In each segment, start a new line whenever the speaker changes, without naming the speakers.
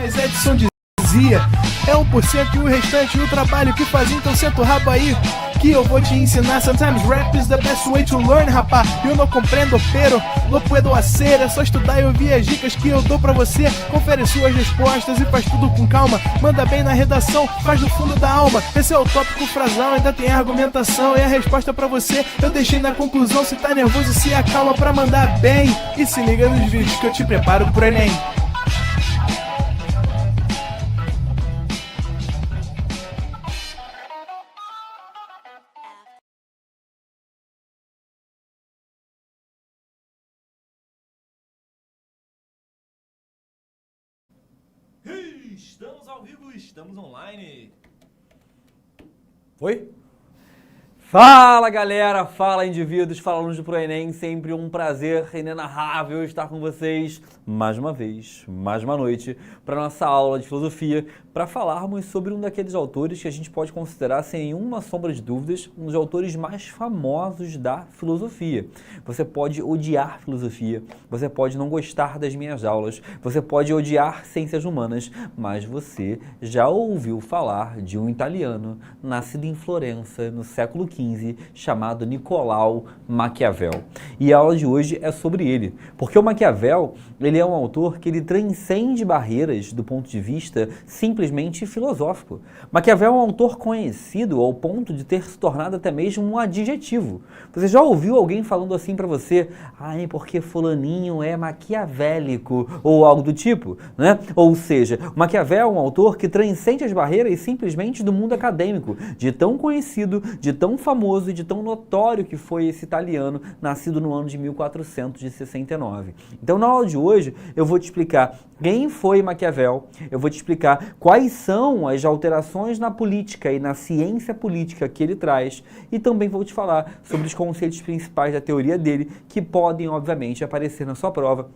Thomas Edison dizia: é 1% e o restante o trabalho que faz, então senta o rabo aí que eu vou te ensinar. Sometimes rap is the best way to learn, rapá. Eu não compreendo, pero não puedo hacer. É só estudar e ouvir as dicas que eu dou pra você. Confere suas respostas e faz tudo com calma. Manda bem na redação, faz do fundo da alma. Esse é o tópico frasal, ainda tem a argumentação e a resposta pra você eu deixei na conclusão. Se tá nervoso, se acalma pra mandar bem. E se liga nos vídeos que eu te preparo pro Enem.
Estamos ao vivo, estamos online.
Oi? Fala galera, fala indivíduos, fala alunos do ProEnem, sempre um prazer inenarrável estar com vocês mais uma vez, mais uma noite, para nossa aula de filosofia, para falarmos sobre um daqueles autores que a gente pode considerar, sem nenhuma sombra de dúvidas, um dos autores mais famosos da filosofia. Você pode odiar filosofia, você pode não gostar das minhas aulas, você pode odiar ciências humanas, mas você já ouviu falar de um italiano nascido em Florença no século XV, chamado Nicolau Maquiavel. E a aula de hoje é sobre ele, porque o Maquiavel, ele é um autor que ele transcende barreiras do ponto de vista simplesmente filosófico. Maquiavel é um autor conhecido ao ponto de ter se tornado até mesmo um adjetivo. Você já ouviu alguém falando assim pra você: ai, porque fulaninho é maquiavélico, ou algo do tipo, né? Ou seja, Maquiavel é um autor que transcende as barreiras simplesmente do mundo acadêmico, de tão conhecido, de tão famoso e de tão notório que foi esse italiano, nascido no ano de 1469. Então, na aula de hoje, eu vou te explicar quem foi Maquiavel, eu vou te explicar quais são as alterações na política e na ciência política que ele traz, e também vou te falar sobre os conceitos principais da teoria dele, que podem, obviamente, aparecer na sua prova,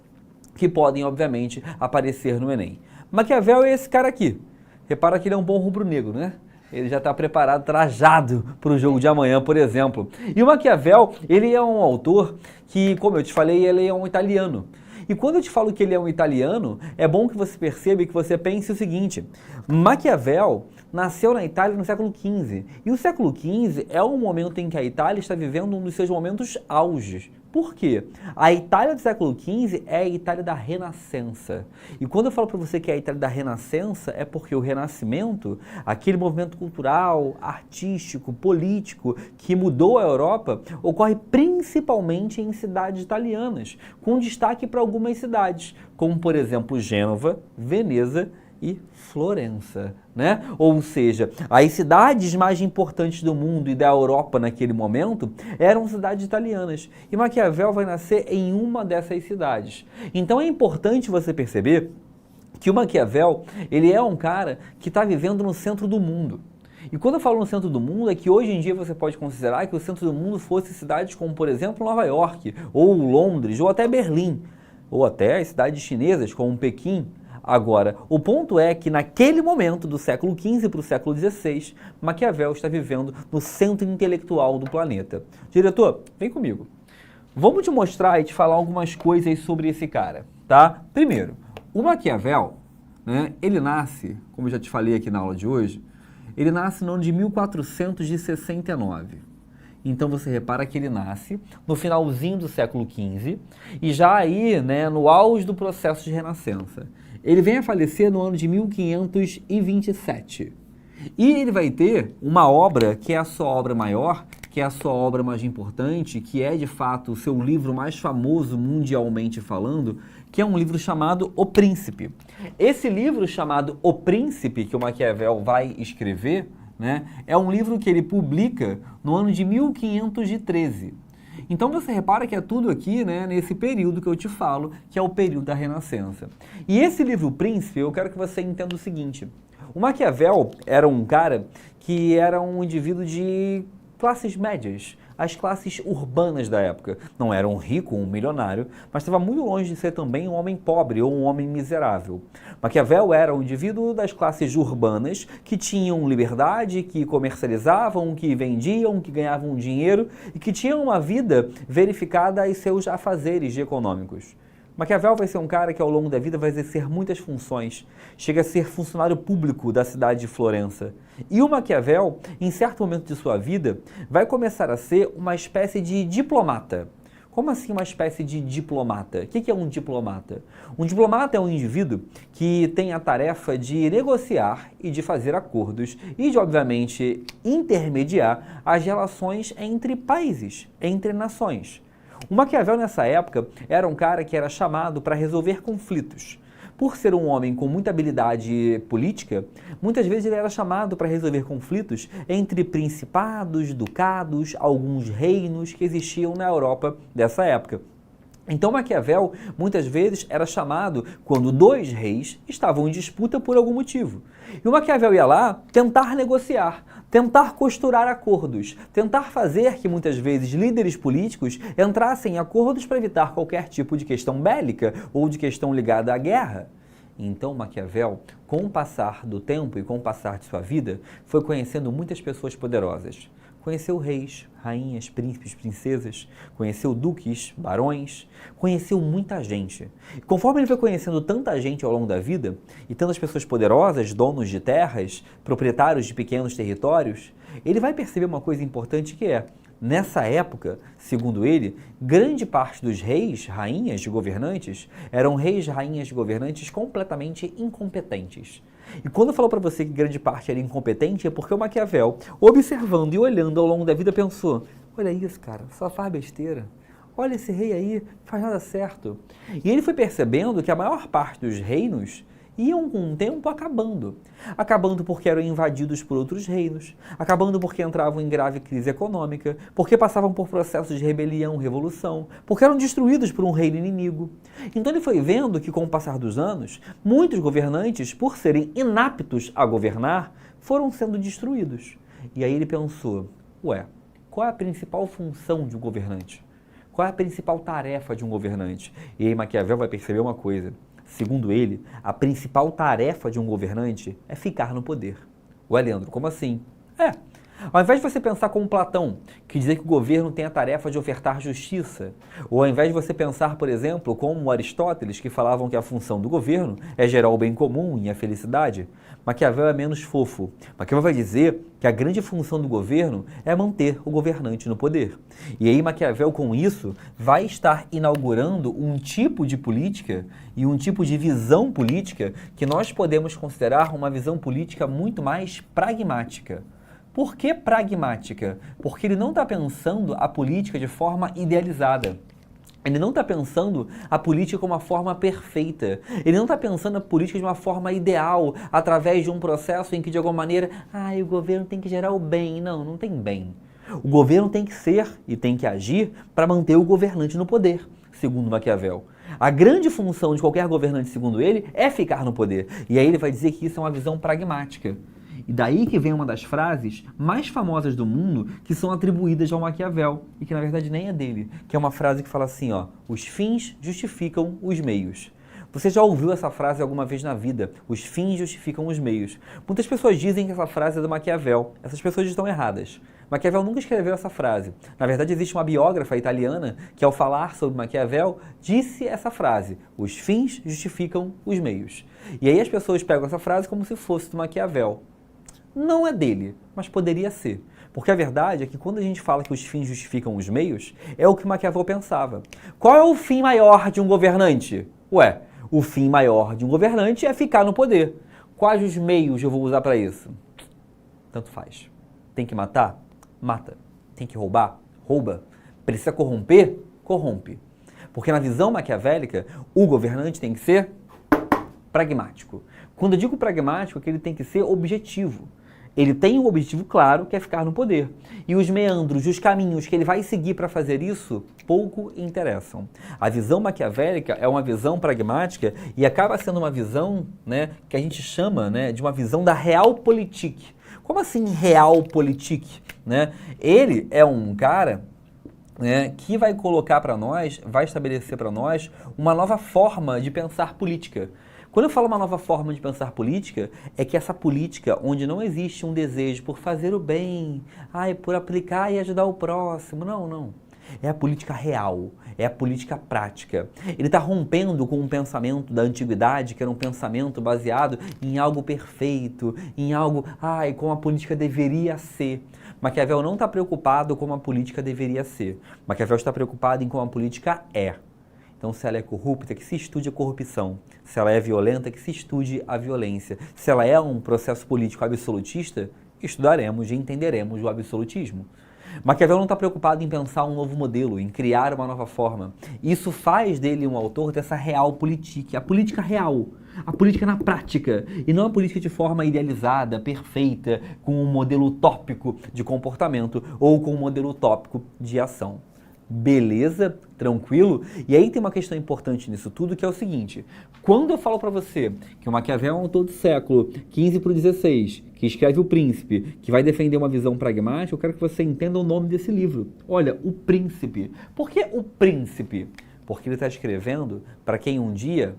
que podem, obviamente, aparecer no Enem. Maquiavel é esse cara aqui. Repara que ele é um bom rubro-negro, né? Ele já está preparado, trajado para o jogo de amanhã, por exemplo. E o Maquiavel, ele é um autor que, como eu te falei, ele é um italiano. E quando eu te falo que ele é um italiano, é bom que você perceba e que você pense o seguinte: Maquiavel nasceu na Itália no século XV. E o século XV é um momento em que a Itália está vivendo um dos seus momentos auges. Por quê? A Itália do século XV é a Itália da Renascença. E quando eu falo para você que é a Itália da Renascença, é porque o Renascimento, aquele movimento cultural, artístico, político que mudou a Europa, ocorre principalmente em cidades italianas, com destaque para algumas cidades, como por exemplo Gênova, Veneza e Florença, né? Ou seja, as cidades mais importantes do mundo e da Europa naquele momento eram cidades italianas. E Maquiavel vai nascer em uma dessas cidades. Então é importante você perceber que o Maquiavel, ele é um cara que está vivendo no centro do mundo. E quando eu falo no centro do mundo, é que hoje em dia você pode considerar que o centro do mundo fosse cidades como, por exemplo, Nova York, ou Londres, ou até Berlim, ou até as cidades chinesas como Pequim. Agora, o ponto é que naquele momento do século XV para o século XVI, Maquiavel está vivendo no centro intelectual do planeta. Diretor, vem comigo. Vamos te mostrar e te falar algumas coisas sobre esse cara, tá? Primeiro, o Maquiavel, né, ele nasce, como eu já te falei aqui na aula de hoje, ele nasce no ano de 1469. Então você repara que ele nasce no finalzinho do século XV e já aí, né, no auge do processo de renascença. Ele vem a falecer no ano de 1527. E ele vai ter uma obra que é a sua obra maior, que é a sua obra mais importante, que é de fato o seu livro mais famoso mundialmente falando, que é um livro chamado O Príncipe. Esse livro chamado O Príncipe, que o Maquiavel vai escrever, né, é um livro que ele publica no ano de 1513. Então você repara que é tudo aqui, né, nesse período que eu te falo, que é o período da Renascença. E esse livro Príncipe, eu quero que você entenda o seguinte: o Maquiavel era um cara que era um indivíduo de classes médias, as classes urbanas da época. Não era um rico, um milionário, mas estava muito longe de ser também um homem pobre ou um homem miserável. Maquiavel era um indivíduo das classes urbanas que tinham liberdade, que comercializavam, que vendiam, que ganhavam dinheiro e que tinham uma vida verificada aos seus afazeres econômicos. Maquiavel vai ser um cara que ao longo da vida vai exercer muitas funções, chega a ser funcionário público da cidade de Florença. E o Maquiavel, em certo momento de sua vida, vai começar a ser uma espécie de diplomata. Como assim uma espécie de diplomata? O que é um diplomata? Um diplomata é um indivíduo que tem a tarefa de negociar e de fazer acordos e de, obviamente, intermediar as relações entre países, entre nações. O Maquiavel, nessa época, era um cara que era chamado para resolver conflitos. Por ser um homem com muita habilidade política, muitas vezes ele era chamado para resolver conflitos entre principados, ducados, alguns reinos que existiam na Europa dessa época. Então Maquiavel, muitas vezes, era chamado quando dois reis estavam em disputa por algum motivo. E o Maquiavel ia lá tentar negociar, tentar costurar acordos, tentar fazer que muitas vezes líderes políticos entrassem em acordos para evitar qualquer tipo de questão bélica ou de questão ligada à guerra. Então Maquiavel, com o passar do tempo e com o passar de sua vida, foi conhecendo muitas pessoas poderosas. Conheceu reis, rainhas, príncipes, princesas, conheceu duques, barões, conheceu muita gente. E conforme ele foi conhecendo tanta gente ao longo da vida, e tantas pessoas poderosas, donos de terras, proprietários de pequenos territórios, ele vai perceber uma coisa importante que é, nessa época, segundo ele, grande parte dos reis, rainhas de governantes eram reis, rainhas de governantes completamente incompetentes. E quando eu falo para você que grande parte era incompetente, é porque o Maquiavel, observando e olhando ao longo da vida, pensou, olha isso, cara, só faz besteira. Olha esse rei aí, não faz nada certo. E ele foi percebendo que a maior parte dos reinos iam com o tempo acabando. Acabando porque eram invadidos por outros reinos, acabando porque entravam em grave crise econômica, porque passavam por processos de rebelião, revolução, porque eram destruídos por um reino inimigo. Então ele foi vendo que com o passar dos anos, muitos governantes, por serem inaptos a governar, foram sendo destruídos. E aí ele pensou, ué, qual é a principal função de um governante? Qual é a principal tarefa de um governante? E aí Maquiavel vai perceber uma coisa. Segundo ele, a principal tarefa de um governante é ficar no poder. Ué, Leandro, como assim? Ao invés de você pensar como Platão, que dizia que o governo tem a tarefa de ofertar justiça, ou ao invés de você pensar, por exemplo, como Aristóteles, que falavam que a função do governo é gerar o bem comum e a felicidade, Maquiavel é menos fofo. Maquiavel vai dizer que a grande função do governo é manter o governante no poder. E aí Maquiavel, com isso, vai estar inaugurando um tipo de política e um tipo de visão política que nós podemos considerar uma visão política muito mais pragmática. Por que pragmática? Porque ele não está pensando a política de forma idealizada. Ele não está pensando a política como uma forma perfeita. Ele não está pensando a política de uma forma ideal, através de um processo em que, de alguma maneira, o governo tem que gerar o bem. Não, não tem bem. O governo tem que ser e tem que agir para manter o governante no poder, segundo Maquiavel. A grande função de qualquer governante, segundo ele, é ficar no poder. E aí ele vai dizer que isso é uma visão pragmática. E daí que vem uma das frases mais famosas do mundo que são atribuídas ao Maquiavel e que na verdade nem é dele, que é uma frase que fala assim, os fins justificam os meios. Você já ouviu essa frase alguma vez na vida? Os fins justificam os meios. Muitas pessoas dizem que essa frase é do Maquiavel. Essas pessoas estão erradas. Maquiavel nunca escreveu essa frase. Na verdade, existe uma biógrafa italiana que, ao falar sobre Maquiavel, disse essa frase: os fins justificam os meios. E aí as pessoas pegam essa frase como se fosse do Maquiavel. Não é dele, mas poderia ser. Porque a verdade é que quando a gente fala que os fins justificam os meios, é o que Maquiavel pensava. Qual é o fim maior de um governante? Ué, o fim maior de um governante é ficar no poder. Quais os meios eu vou usar para isso? Tanto faz. Tem que matar? Mata. Tem que roubar? Rouba. Precisa corromper? Corrompe. Porque na visão maquiavélica, o governante tem que ser pragmático. Quando eu digo pragmático, é que ele tem que ser objetivo. Ele tem um objetivo claro, que é ficar no poder. E os meandros, os caminhos que ele vai seguir para fazer isso, pouco interessam. A visão maquiavélica é uma visão pragmática e acaba sendo uma visão, que a gente chama, de uma visão da realpolitik. Como assim realpolitik? Ele é um cara que vai colocar para nós, vai estabelecer para nós uma nova forma de pensar política. Quando eu falo uma nova forma de pensar política, é que essa política onde não existe um desejo por fazer o bem, por aplicar e ajudar o próximo, não. É a política real, é a política prática. Ele está rompendo com um pensamento da antiguidade, que era um pensamento baseado em algo perfeito, em algo, como a política deveria ser. Maquiavel não está preocupado com como a política deveria ser. Maquiavel está preocupado em como a política é. Então, se ela é corrupta, que se estude a corrupção. Se ela é violenta, que se estude a violência. Se ela é um processo político absolutista, estudaremos e entenderemos o absolutismo. Maquiavel não está preocupado em pensar um novo modelo, em criar uma nova forma. Isso faz dele um autor dessa realpolitik, a política real, a política na prática, e não a política de forma idealizada, perfeita, com um modelo utópico de comportamento ou com um modelo utópico de ação. Beleza? Tranquilo? E aí tem uma questão importante nisso tudo, que é o seguinte: quando eu falo para você que o Maquiavel é um autor do século XV para o XVI, que escreve O Príncipe, que vai defender uma visão pragmática, eu quero que você entenda o nome desse livro. Olha, O Príncipe. Por que O Príncipe? Porque ele está escrevendo para quem um dia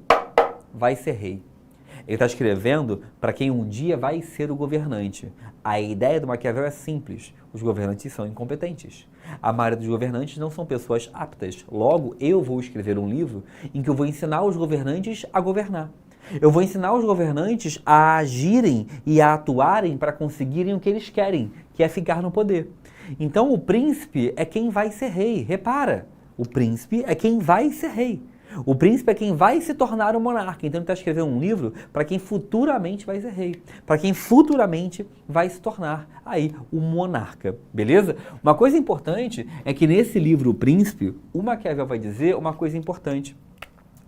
vai ser rei. Ele está escrevendo para quem um dia vai ser o governante. A ideia do Maquiavel é simples: os governantes são incompetentes. A maioria dos governantes não são pessoas aptas. Logo, eu vou escrever um livro em que eu vou ensinar os governantes a governar. Eu vou ensinar os governantes a agirem e a atuarem para conseguirem o que eles querem, que é ficar no poder. Então, o príncipe é quem vai ser rei. Repara, o príncipe é quem vai ser rei. O príncipe é quem vai se tornar um monarca. Então ele está escrevendo um livro para quem futuramente vai ser rei, para quem futuramente vai se tornar aí o monarca, beleza? Uma coisa importante é que nesse livro O Príncipe, o Maquiavel vai dizer uma coisa importante.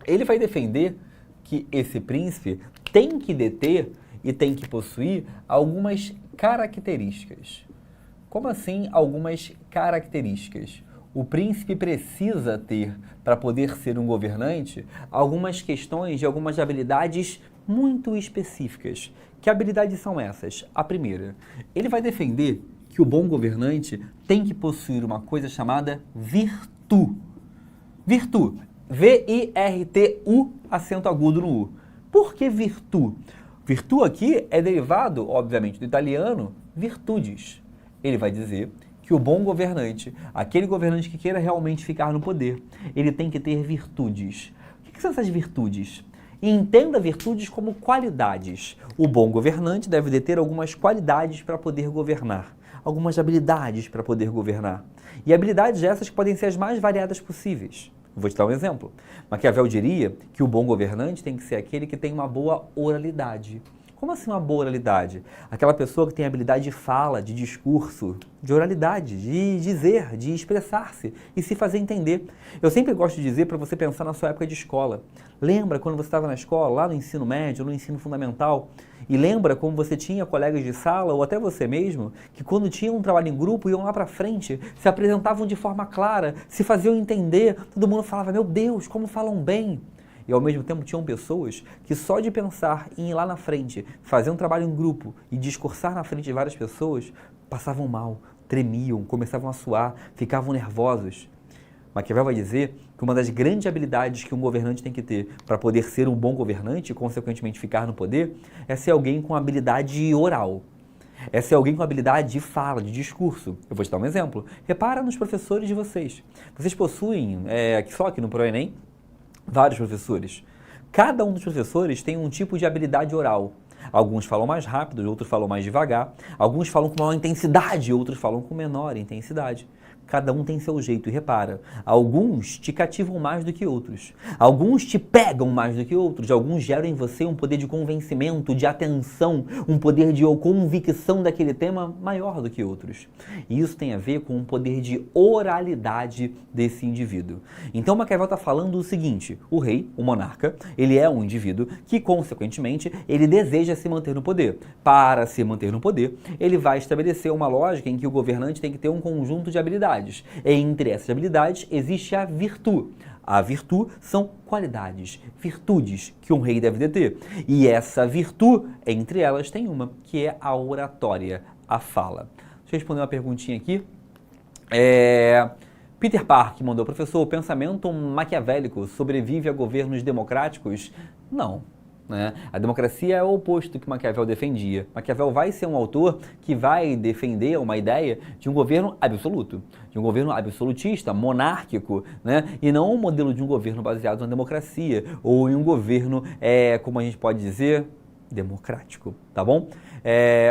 Ele vai defender que esse príncipe tem que deter e tem que possuir algumas características. Como assim algumas características? O príncipe precisa ter, para poder ser um governante, algumas questões e algumas habilidades muito específicas. Que habilidades são essas? A primeira, ele vai defender que o bom governante tem que possuir uma coisa chamada virtu. Virtu. V-I-R-T-U, acento agudo no U. Por que virtu? Virtu aqui é derivado, obviamente, do italiano virtudes. Ele vai dizer que o bom governante, aquele governante que queira realmente ficar no poder, ele tem que ter virtudes. O que são essas virtudes? Entenda virtudes como qualidades. O bom governante deve ter algumas qualidades para poder governar, algumas habilidades para poder governar. E habilidades essas que podem ser as mais variadas possíveis. Vou te dar um exemplo. Maquiavel diria que o bom governante tem que ser aquele que tem uma boa oralidade. Como assim uma boa oralidade? Aquela pessoa que tem habilidade de fala, de discurso, de oralidade, de dizer, de expressar-se e se fazer entender. Eu sempre gosto de dizer para você pensar na sua época de escola. Lembra quando você estava na escola, lá no ensino médio, no ensino fundamental? E lembra como você tinha colegas de sala, ou até você mesmo, que quando tinham um trabalho em grupo, iam lá para frente, se apresentavam de forma clara, se faziam entender, todo mundo falava, meu Deus, como falam bem. E ao mesmo tempo tinham pessoas que só de pensar em ir lá na frente, fazer um trabalho em grupo e discursar na frente de várias pessoas, passavam mal, tremiam, começavam a suar, ficavam nervosos. Maquiavel vai dizer que uma das grandes habilidades que um governante tem que ter para poder ser um bom governante e, consequentemente, ficar no poder, é ser alguém com habilidade oral. É ser alguém com habilidade de fala, de discurso. Eu vou te dar um exemplo. Repara nos professores de vocês. Vocês possuem, só aqui no ProEnem, vários professores. Cada um dos professores tem um tipo de habilidade oral. Alguns falam mais rápido, outros falam mais devagar. Alguns falam com maior intensidade, outros falam com menor intensidade. Cada um tem seu jeito e repara, alguns te cativam mais do que outros. Alguns te pegam mais do que outros. Alguns geram em você um poder de convencimento, de atenção, um poder de convicção daquele tema maior do que outros. E isso tem a ver com um poder de oralidade desse indivíduo. Então Maquiavel está falando o seguinte: o rei, o monarca, ele é um indivíduo que, consequentemente, ele deseja se manter no poder. Para se manter no poder, ele vai estabelecer uma lógica em que o governante tem que ter um conjunto de habilidades. Entre essas habilidades existe a virtu. A virtu são qualidades, virtudes que um rei deve ter. E essa virtu, entre elas, tem uma, que é a oratória, a fala. Deixa eu responder uma perguntinha aqui. Peter Park mandou: professor, o pensamento maquiavélico sobrevive a governos democráticos? Não. né? A democracia é o oposto do que Maquiavel defendia. Maquiavel vai ser um autor que vai defender uma ideia de um governo absoluto, de um governo absolutista, monárquico, né? E não um modelo de um governo baseado na democracia, ou em um governo, como a gente pode dizer, democrático, tá bom?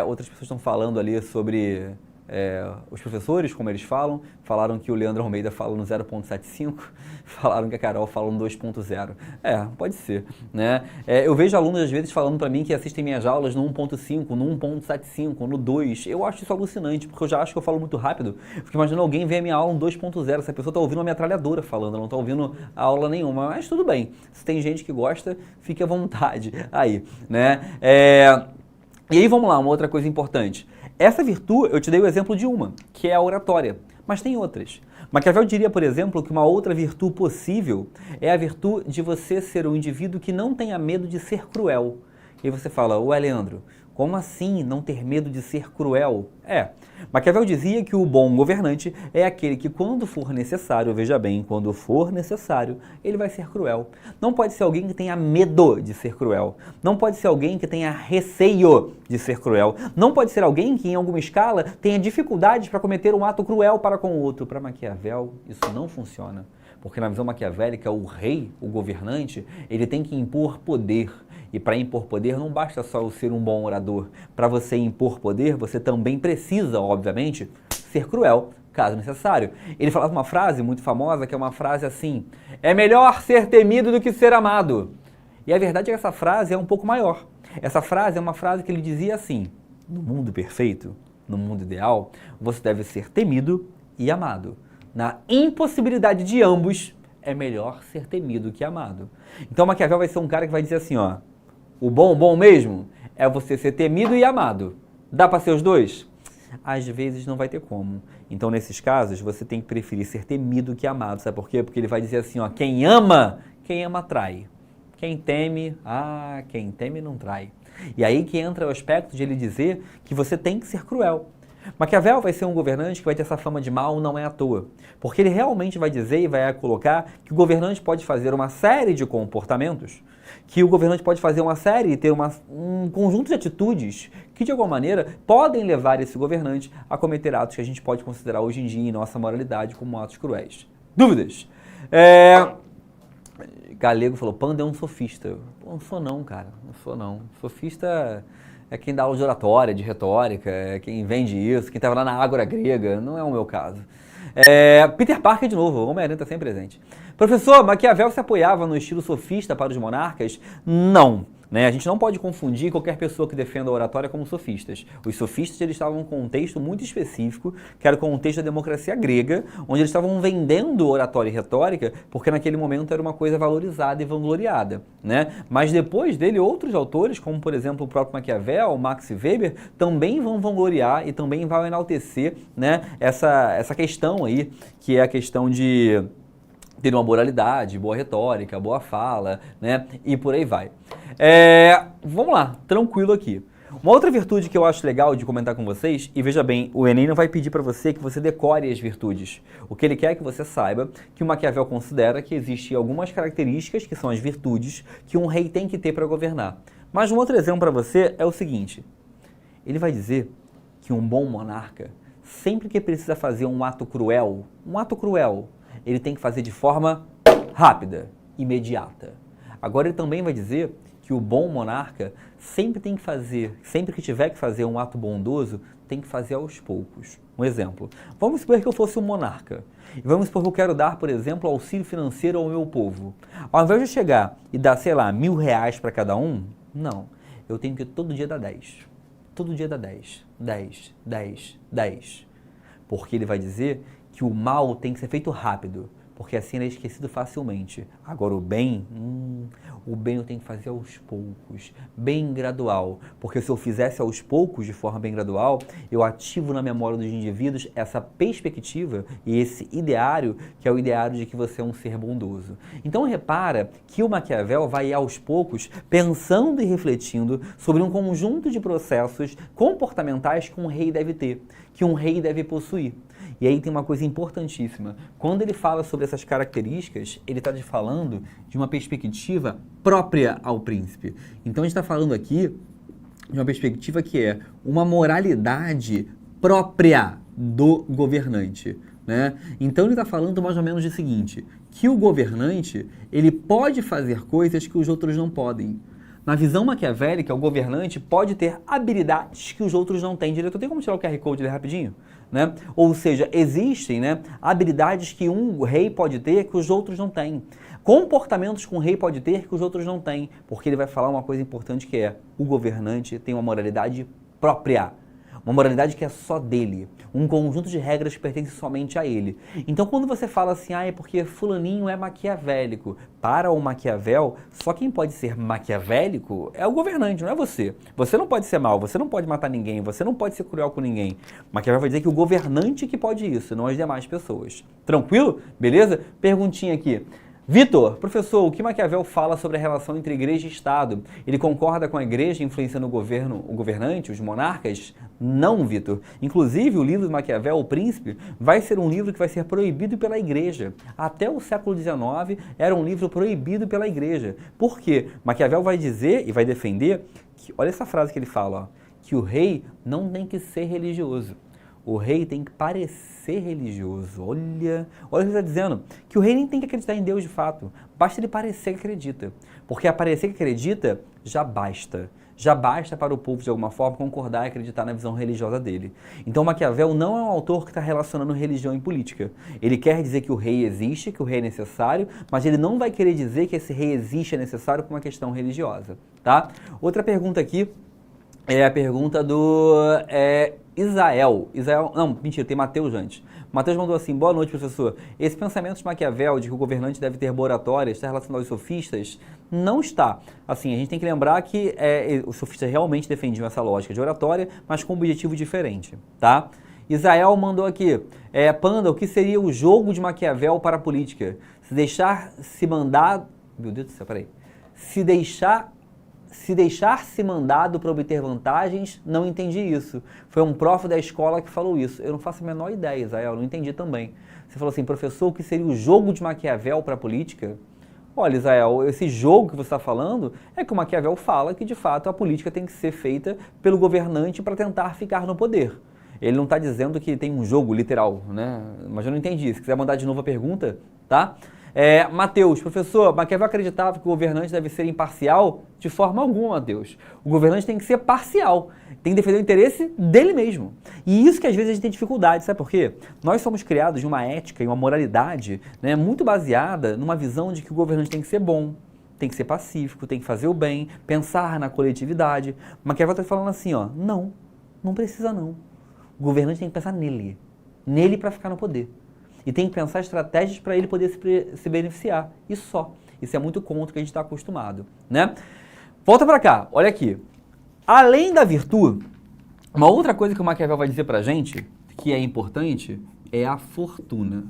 Outras pessoas estão falando ali sobre os professores, como eles falaram que o Leandro Almeida fala no 0.75, falaram que a Carol fala no 2.0. Pode ser, né? Eu vejo alunos às vezes falando para mim que assistem minhas aulas no 1.5, no 1.75, no 2. Eu acho isso alucinante, porque eu já acho que eu falo muito rápido. Eu fico imaginando alguém ver a minha aula no 2.0, essa pessoa está ouvindo uma metralhadora falando, ela não está ouvindo a aula nenhuma, mas tudo bem. Se tem gente que gosta, fique à vontade aí, né? E aí vamos lá, uma outra coisa importante. Essa virtude, eu te dei o exemplo de uma, que é a oratória, mas tem outras. Maquiavel diria, por exemplo, que uma outra virtude possível é a virtude de você ser um indivíduo que não tenha medo de ser cruel. E aí você fala, ué, Leandro, como assim não ter medo de ser cruel? Maquiavel dizia que o bom governante é aquele que quando for necessário, veja bem, quando for necessário, ele vai ser cruel. Não pode ser alguém que tenha medo de ser cruel. Não pode ser alguém que tenha receio de ser cruel. Não pode ser alguém que, em alguma escala, tenha dificuldades para cometer um ato cruel para com o outro. Para Maquiavel, isso não funciona. Porque na visão maquiavélica, o rei, o governante, ele tem que impor poder. E para impor poder não basta só o ser um bom orador. Para você impor poder, você também precisa, obviamente, ser cruel, caso necessário. Ele falava uma frase muito famosa, que é uma frase assim, é melhor ser temido do que ser amado. E a verdade é que essa frase é um pouco maior. Essa frase é uma frase que ele dizia assim, no mundo perfeito, no mundo ideal, você deve ser temido e amado. Na impossibilidade de ambos, é melhor ser temido que amado. Então Maquiavel vai ser um cara que vai dizer assim, ó, o bom mesmo é você ser temido e amado. Dá para ser os dois? Às vezes não vai ter como. Então nesses casos você tem que preferir ser temido que amado. Sabe por quê? Porque ele vai dizer assim, ó, quem ama trai. Quem teme não trai. E aí que entra o aspecto de ele dizer que você tem que ser cruel. Maquiavel vai ser um governante que vai ter essa fama de mal, não é à toa. Porque ele realmente vai dizer e vai colocar que o governante pode fazer uma série de comportamentos, que o governante pode fazer uma série e ter um conjunto de atitudes que, de alguma maneira, podem levar esse governante a cometer atos que a gente pode considerar hoje em dia em nossa moralidade como atos cruéis. Dúvidas? Galego falou, Panda é um sofista. Não sou não, cara. Não sou não. Sofista é quem dá aula de oratória, de retórica, é quem vende isso, quem estava lá na Ágora Grega. Não é o meu caso. Peter Parker de novo, o Homem-Aranha está sempre presente. Professor, Maquiavel se apoiava no estilo sofista para os monarcas? Não. Né? A gente não pode confundir qualquer pessoa que defenda a oratória como sofistas. Os sofistas eles estavam em um contexto muito específico, que era o contexto da democracia grega, onde eles estavam vendendo oratória e retórica, porque naquele momento era uma coisa valorizada e vangloriada. Né? Mas depois dele, outros autores, como por exemplo o próprio Maquiavel, Max Weber, também vão vangloriar e também vão enaltecer, né, essa questão aí, que é a questão de ter uma moralidade, boa retórica, boa fala, né? E por aí vai. Vamos lá, tranquilo aqui. Uma outra virtude que eu acho legal de comentar com vocês, e veja bem, o Enem não vai pedir para você que você decore as virtudes. O que ele quer é que você saiba que o Maquiavel considera que existem algumas características, que são as virtudes, que um rei tem que ter para governar. Mas um outro exemplo para você é o seguinte, ele vai dizer que um bom monarca, sempre que precisa fazer um ato cruel, ele tem que fazer de forma rápida, imediata. Agora ele também vai dizer que o bom monarca sempre que tiver que fazer um ato bondoso, tem que fazer aos poucos. Um exemplo, vamos supor que eu fosse um monarca, e vamos supor que eu quero dar, por exemplo, auxílio financeiro ao meu povo. Ao invés de chegar e dar, sei lá, R$1.000 para cada um, não, eu tenho que todo dia dar 10. Todo dia dar 10, 10, 10, 10. Porque ele vai dizer que o mal tem que ser feito rápido, porque assim ele é esquecido facilmente. Agora o bem eu tenho que fazer aos poucos, bem gradual, porque se eu fizesse aos poucos, de forma bem gradual, eu ativo na memória dos indivíduos essa perspectiva e esse ideário, que é o ideário de que você é um ser bondoso. Então repara que o Maquiavel vai aos poucos pensando e refletindo sobre um conjunto de processos comportamentais que um rei deve ter, que um rei deve possuir. E aí tem uma coisa importantíssima. Quando ele fala sobre essas características, ele está te falando de uma perspectiva própria ao príncipe. Então, a gente está falando aqui de uma perspectiva que é uma moralidade própria do governante, né? Então, ele está falando mais ou menos o seguinte, que o governante, ele pode fazer coisas que os outros não podem. Na visão maquiavélica, o governante pode ter habilidades que os outros não têm. Diretor, tem como tirar o QR Code ali rapidinho? Né? Ou seja, existem, né, habilidades que um rei pode ter que os outros não têm. Comportamentos que um rei pode ter que os outros não têm. Porque ele vai falar uma coisa importante que é, o governante tem uma moralidade própria. Uma moralidade que é só dele. Um conjunto de regras que pertence somente a ele. Então, quando você fala assim, é porque fulaninho é maquiavélico. Para o Maquiavel, só quem pode ser maquiavélico é o governante, não é você. Você não pode ser mau, você não pode matar ninguém, você não pode ser cruel com ninguém. Maquiavel vai dizer que o governante que pode isso, não as demais pessoas. Tranquilo? Beleza? Perguntinha aqui. Vitor, professor, o que Maquiavel fala sobre a relação entre igreja e Estado? Ele concorda com a igreja influenciando o governante, os monarcas? Não, Vitor. Inclusive, o livro de Maquiavel, O Príncipe, vai ser um livro que vai ser proibido pela igreja. Até o século XIX, era um livro proibido pela igreja. Por quê? Maquiavel vai dizer e vai defender, que, olha essa frase que ele fala, ó, que o rei não tem que ser religioso. O rei tem que parecer religioso. Olha o que ele está dizendo. Que o rei nem tem que acreditar em Deus de fato. Basta ele parecer que acredita. Porque parecer que acredita já basta. Já basta para o povo, de alguma forma, concordar e acreditar na visão religiosa dele. Então, Maquiavel não é um autor que está relacionando religião e política. Ele quer dizer que o rei existe, que o rei é necessário, mas ele não vai querer dizer que esse rei existe é necessário por uma questão religiosa. Tá? Outra pergunta aqui é a pergunta do Isael, não, mentira, tem Mateus antes. Mateus mandou assim, boa noite, professor. Esse pensamento de Maquiavel de que o governante deve ter boa oratória, está relacionado aos sofistas? Não está. Assim, a gente tem que lembrar que os sofistas realmente defendiam essa lógica de oratória, mas com um objetivo diferente, tá? Isael mandou aqui, Panda, o que seria o jogo de Maquiavel para a política? Se deixar se mandar... Meu Deus do céu, peraí. Se deixar-se mandado para obter vantagens, não entendi isso. Foi um prof da escola que falou isso. Eu não faço a menor ideia, Isael, não entendi também. Você falou assim, professor, o que seria o jogo de Maquiavel para a política? Olha, Isael, esse jogo que você está falando é que o Maquiavel fala que, de fato, a política tem que ser feita pelo governante para tentar ficar no poder. Ele não está dizendo que tem um jogo literal, né? Mas eu não entendi. Se quiser mandar de novo a pergunta, tá? Mateus, professor, Maquiavel acreditava que o governante deve ser imparcial? De forma alguma, Mateus. O governante tem que ser parcial, tem que defender o interesse dele mesmo. E isso que às vezes a gente tem dificuldade, sabe por quê? Nós somos criados de uma ética e uma moralidade, né, muito baseada numa visão de que o governante tem que ser bom, tem que ser pacífico, tem que fazer o bem, pensar na coletividade. Maquiavel está falando assim, ó, não precisa não. O governante tem que pensar nele para ficar no poder. E tem que pensar estratégias para ele poder se beneficiar. Isso só. Isso é muito contra o que a gente está acostumado, né? Volta para cá, olha aqui. Além da virtude, uma outra coisa que o Maquiavel vai dizer para a gente, que é importante, é a fortuna.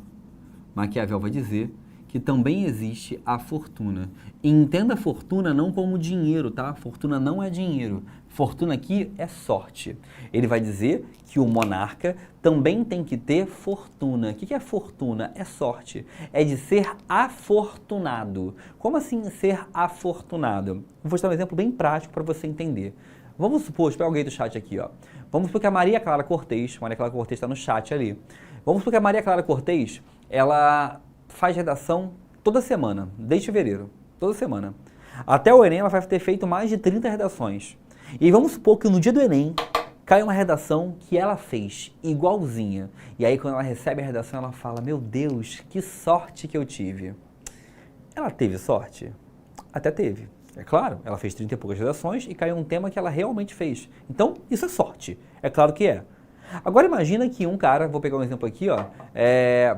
Maquiavel vai dizer que também existe a fortuna. E entenda a fortuna não como dinheiro, tá? Fortuna não é dinheiro. Fortuna aqui é sorte. Ele vai dizer que o monarca também tem que ter fortuna. O que é fortuna? É sorte. É de ser afortunado. Como assim ser afortunado? Eu vou te dar um exemplo bem prático para você entender. Vamos supor, espera alguém do chat aqui, ó. Vamos supor que a Maria Clara Cortez está no chat ali. Vamos supor que a Maria Clara Cortez, ela faz redação toda semana, desde fevereiro, toda semana. Até o Enem ela vai ter feito mais de 30 redações. E vamos supor que no dia do Enem cai uma redação que ela fez igualzinha. E aí quando ela recebe a redação ela fala, meu Deus, que sorte que eu tive. Ela teve sorte? Até teve. É claro, ela fez 30 e poucas redações e caiu um tema que ela realmente fez. Então, isso é sorte. É claro que é. Agora imagina que um cara, vou pegar um exemplo aqui, ó,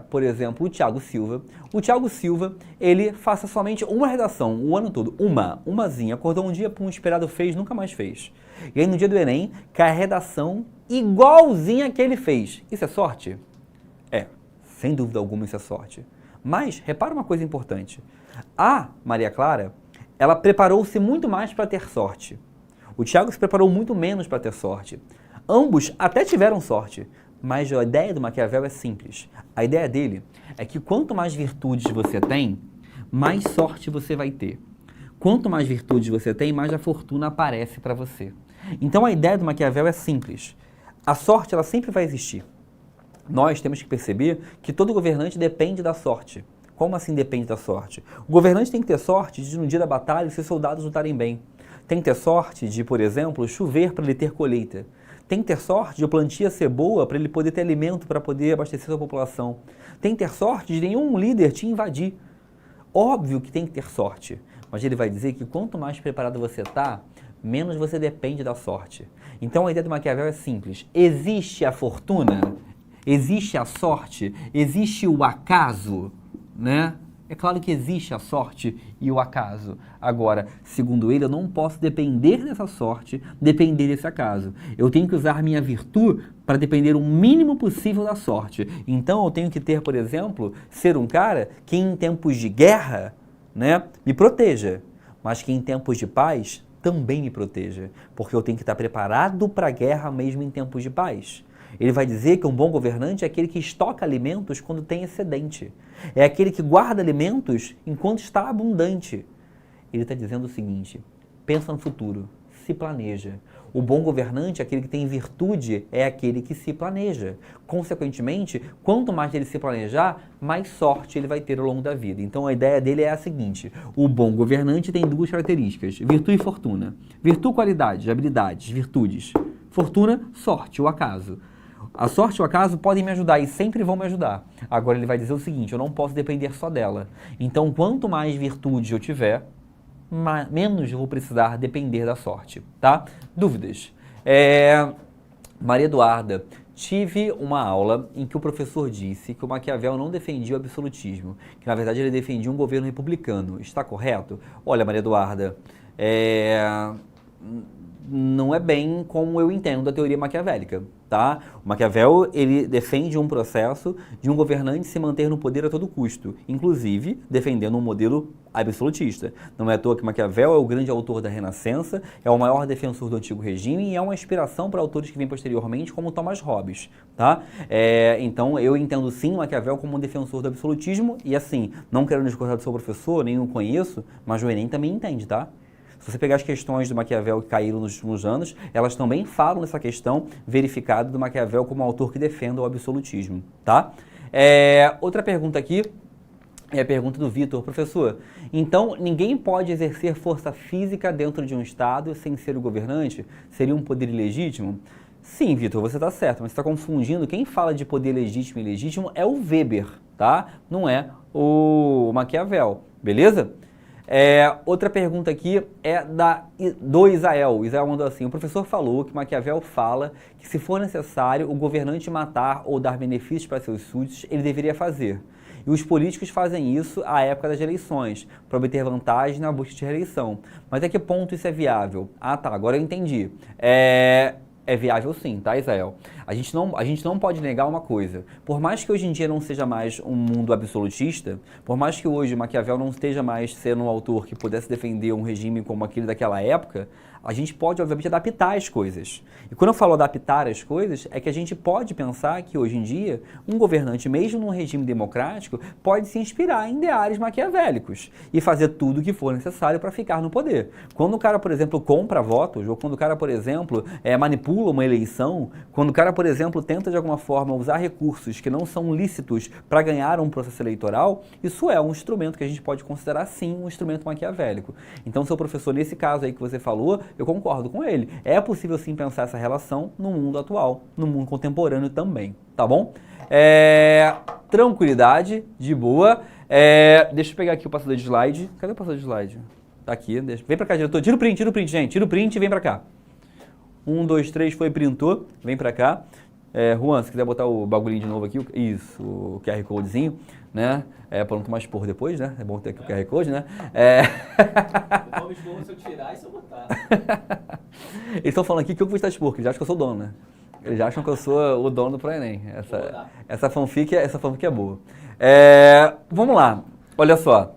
por exemplo, o Thiago Silva. O Thiago Silva, ele faça somente uma redação o ano todo, umazinha, acordou um dia, esperado fez, nunca mais fez. E aí no dia do Enem, cai a redação igualzinha que ele fez. Isso é sorte? É, sem dúvida alguma isso é sorte. Mas, repara uma coisa importante. A Maria Clara, ela preparou-se muito mais para ter sorte. O Thiago se preparou muito menos para ter sorte. Ambos até tiveram sorte, mas a ideia do Maquiavel é simples. A ideia dele é que quanto mais virtudes você tem, mais sorte você vai ter. Quanto mais virtudes você tem, mais a fortuna aparece para você. Então a ideia do Maquiavel é simples. A sorte, ela sempre vai existir. Nós temos que perceber que todo governante depende da sorte. Como assim depende da sorte? O governante tem que ter sorte de, no dia da batalha, os seus soldados lutarem bem. Tem que ter sorte de, por exemplo, chover para ele ter colheita. Tem que ter sorte de o plantio ser boa para ele poder ter alimento para poder abastecer sua população. Tem que ter sorte de nenhum líder te invadir. Óbvio que tem que ter sorte, mas ele vai dizer que quanto mais preparado você está, menos você depende da sorte. Então a ideia do Maquiavel é simples. Existe a fortuna, existe a sorte, existe o acaso, né? É claro que existe a sorte e o acaso. Agora, segundo ele, eu não posso depender dessa sorte, depender desse acaso. Eu tenho que usar minha virtude para depender o mínimo possível da sorte. Então, eu tenho que ter, por exemplo, ser um cara que em tempos de guerra, né, me proteja, mas que em tempos de paz também me proteja, porque eu tenho que estar preparado para a guerra mesmo em tempos de paz. Ele vai dizer que um bom governante é aquele que estoca alimentos quando tem excedente. É aquele que guarda alimentos enquanto está abundante. Ele está dizendo o seguinte, pensa no futuro, se planeja. O bom governante, aquele que tem virtude, é aquele que se planeja. Consequentemente, quanto mais ele se planejar, mais sorte ele vai ter ao longo da vida. Então a ideia dele é a seguinte, o bom governante tem duas características, virtude e fortuna. Virtude, qualidades, habilidades, virtudes. Fortuna, sorte, o acaso. A sorte e o acaso podem me ajudar e sempre vão me ajudar. Agora ele vai dizer o seguinte, eu não posso depender só dela. Então, quanto mais virtude eu tiver, menos eu vou precisar depender da sorte, tá? Dúvidas? Maria Eduarda, tive uma aula em que o professor disse que o Maquiavel não defendia o absolutismo, que na verdade ele defendia um governo republicano. Está correto? Olha, Maria Eduarda, não é bem como eu entendo a teoria maquiavélica, tá? O Maquiavel, ele defende um processo de um governante se manter no poder a todo custo, inclusive defendendo um modelo absolutista. Não é à toa que Maquiavel é o grande autor da Renascença, é o maior defensor do antigo regime e é uma inspiração para autores que vêm posteriormente, como Thomas Hobbes, tá? Então, eu entendo sim Maquiavel como um defensor do absolutismo e assim, não quero discordar do seu professor, nem o conheço, mas o Enem também entende, tá? Se você pegar as questões do Maquiavel que caíram nos últimos anos, elas também falam nessa questão verificada do Maquiavel como autor que defenda o absolutismo, tá? Outra pergunta aqui é a pergunta do Vitor. Professor, então ninguém pode exercer força física dentro de um Estado sem ser o governante? Seria um poder ilegítimo? Sim, Vitor, você está certo, mas você está confundindo. Quem fala de poder legítimo e ilegítimo é o Weber, tá? Não é o Maquiavel, beleza? Outra pergunta aqui é do Isael. Isael mandou assim, o professor falou que Maquiavel fala que se for necessário o governante matar ou dar benefícios para seus súditos, ele deveria fazer. E os políticos fazem isso à época das eleições, para obter vantagem na busca de reeleição. Mas a que ponto isso é viável? Ah tá, agora eu entendi. É viável sim, tá, Isael? A gente não pode negar uma coisa. Por mais que hoje em dia não seja mais um mundo absolutista, por mais que hoje Maquiavel não esteja mais sendo um autor que pudesse defender um regime como aquele daquela época, a gente pode, obviamente, adaptar as coisas. E quando eu falo adaptar as coisas, é que a gente pode pensar que, hoje em dia, um governante, mesmo num regime democrático, pode se inspirar em ideários maquiavélicos e fazer tudo o que for necessário para ficar no poder. Quando o cara, por exemplo, compra votos, ou quando o cara, por exemplo, manipula uma eleição, quando o cara, por exemplo, tenta de alguma forma usar recursos que não são lícitos para ganhar um processo eleitoral, isso é um instrumento que a gente pode considerar, sim, um instrumento maquiavélico. Então, seu professor, nesse caso aí que você falou, eu concordo com ele. É possível sim pensar essa relação no mundo atual, no mundo contemporâneo também, tá bom? Tranquilidade, de boa. Deixa eu pegar aqui o passador de slide. Cadê o passador de slide? Tá aqui, vem pra cá, diretor. Tira o print, gente. Tira o print e vem pra cá. 1, 2, 3, foi, printou. Vem pra cá. Juan, se quiser botar o bagulhinho de novo aqui, isso, o QR Codezinho, né? Pra não tomar esporro depois, né? É bom ter aqui o QR Code, né?
Eu tomo esporro se eu tirar e se eu botar.
Eles estão falando aqui que eu vou estar esporro, eles acham que eu sou o dono, né? Eles acham que eu sou o dono do ProEnem. Essa fanfic é boa. Vamos lá, olha só.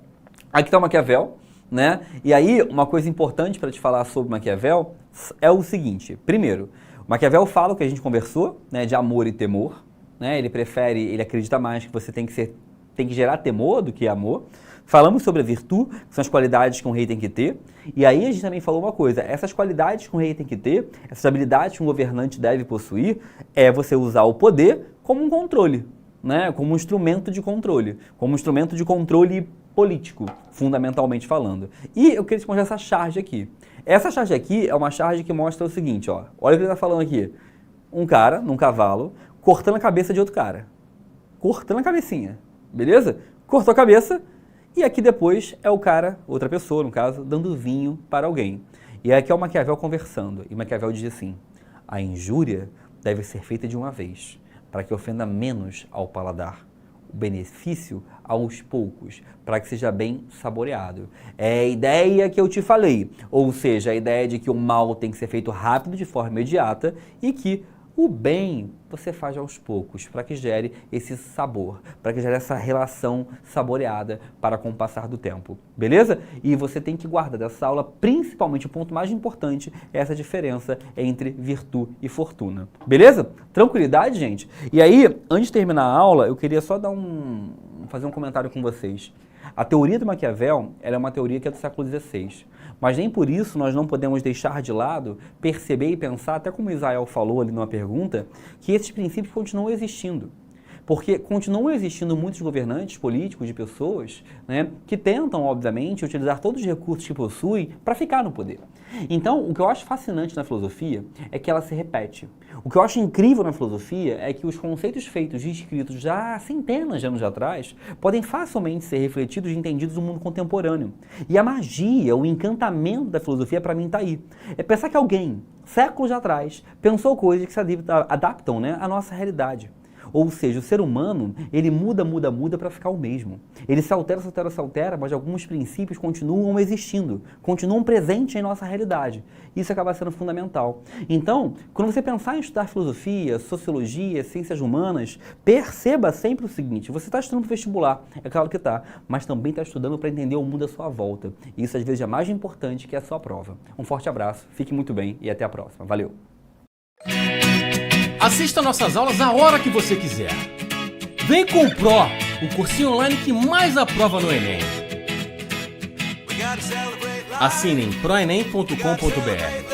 Aqui está o Maquiavel, né? E aí, uma coisa importante para te falar sobre Maquiavel é o seguinte. Primeiro, o Maquiavel fala o que a gente conversou, né, de amor e temor, né? Ele acredita mais que você tem que gerar temor do que amor. Falamos sobre a virtude, que são as qualidades que um rei tem que ter. E aí a gente também falou uma coisa, essas qualidades que um rei tem que ter, essas habilidades que um governante deve possuir, é você usar o poder como um controle, né? Como um instrumento de controle, político, fundamentalmente falando. E eu queria te mostrar essa charge aqui. Essa charge aqui é uma charge que mostra o seguinte, ó. Olha o que ele está falando aqui. Um cara, num cavalo, cortando a cabeça de outro cara. Cortando a cabecinha, beleza? Cortou a cabeça e aqui depois é o cara, outra pessoa no caso, dando vinho para alguém. E aqui é o Maquiavel conversando. E Maquiavel diz assim, a injúria deve ser feita de uma vez, para que ofenda menos ao paladar. O benefício aos poucos, para que seja bem saboreado. É a ideia que eu te falei, ou seja, a ideia de que o mal tem que ser feito rápido, de forma imediata, e que o bem você faz aos poucos, para que gere esse sabor, para que gere essa relação saboreada para com o passar do tempo, beleza? E você tem que guardar dessa aula, principalmente o ponto mais importante, é essa diferença entre virtude e fortuna, beleza? Tranquilidade, gente? E aí, antes de terminar a aula, eu queria só fazer um comentário com vocês. A teoria do Maquiavel ela é uma teoria que é do século XVI, mas nem por isso nós não podemos deixar de lado, perceber e pensar, até como Israel falou ali numa pergunta, que esses princípios continuam existindo. Porque continuam existindo muitos governantes políticos, de pessoas, né, que tentam, obviamente, utilizar todos os recursos que possuem para ficar no poder. Então, o que eu acho fascinante na filosofia é que ela se repete. O que eu acho incrível na filosofia é que os conceitos feitos e escritos já há centenas de anos atrás podem facilmente ser refletidos e entendidos no mundo contemporâneo. E a magia, o encantamento da filosofia, para mim, está aí. É pensar que alguém, séculos atrás, pensou coisas que se adaptam, né, à nossa realidade. Ou seja, o ser humano, ele muda para ficar o mesmo. Ele se altera, mas alguns princípios continuam existindo, continuam presentes em nossa realidade. Isso acaba sendo fundamental. Então, quando você pensar em estudar filosofia, sociologia, ciências humanas, perceba sempre o seguinte, você está estudando para o vestibular, é claro que está, mas também está estudando para entender o mundo à sua volta. E isso às vezes é mais importante que a sua prova. Um forte abraço, fique muito bem e até a próxima. Valeu!
Assista nossas aulas a hora que você quiser. Vem com o Pro, o cursinho online que mais aprova no Enem. Assine em proenem.com.br.